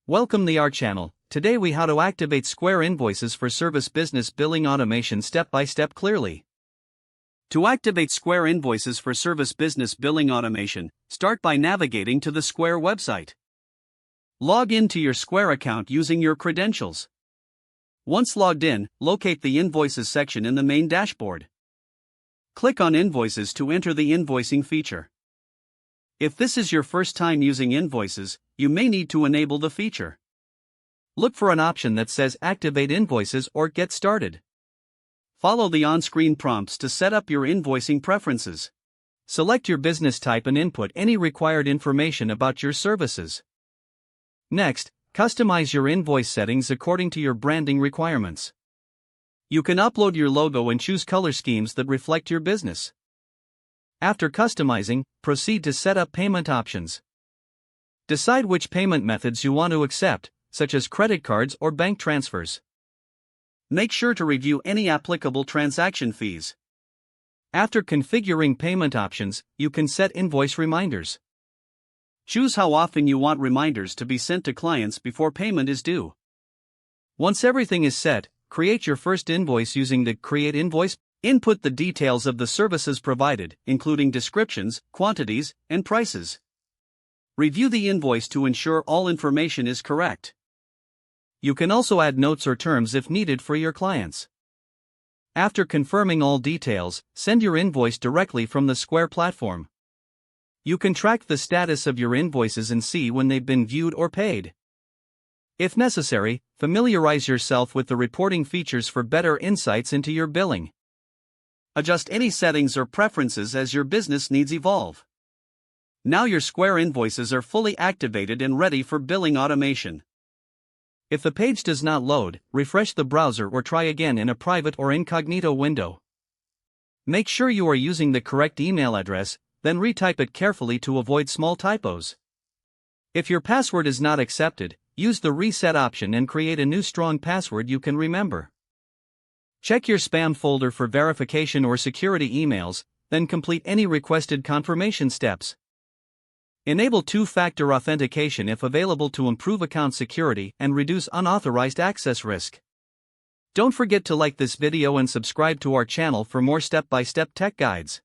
Welcome to our channel. Today we how to activate Square Invoices for service business billing automation step by step clearly. To activate Square Invoices for service business billing automation, start by navigating to the Square website. Log into your Square account using your credentials. Once logged in, locate the Invoices section in the main dashboard. Click on Invoices to enter the invoicing feature. If this is your first time using Invoices, you may need to enable the feature. Look for an option that says Activate Invoices or Get Started. Follow the on-screen prompts to set up your invoicing preferences. Select your business type and input any required information about your services. Next, customize your invoice settings according to your branding requirements. You can upload your logo and choose color schemes that reflect your business. After customizing, proceed to set up payment options. Decide which payment methods you want to accept, such as credit cards or bank transfers. Make sure to review any applicable transaction fees. After configuring payment options, you can set invoice reminders. Choose how often you want reminders to be sent to clients before payment is due. Once everything is set, create your first invoice using the Create Invoice. Input the details of the services provided, including descriptions, quantities, and prices. Review the invoice to ensure all information is correct. You can also add notes or terms if needed for your clients. After confirming all details, send your invoice directly from the Square platform. You can track the status of your invoices and see when they've been viewed or paid. If necessary, familiarize yourself with the reporting features for better insights into your billing. Adjust any settings or preferences as your business needs evolve. Now your Square Invoices are fully activated and ready for billing automation. If the page does not load, refresh the browser or try again in a private or incognito window. Make sure you are using the correct email address, then retype it carefully to avoid small typos. If your password is not accepted, use the reset option and create a new strong password you can remember. Check your spam folder for verification or security emails, then complete any requested confirmation steps. Enable two-factor authentication if available to improve account security and reduce unauthorized access risk. Don't forget to like this video and subscribe to our channel for more step-by-step tech guides.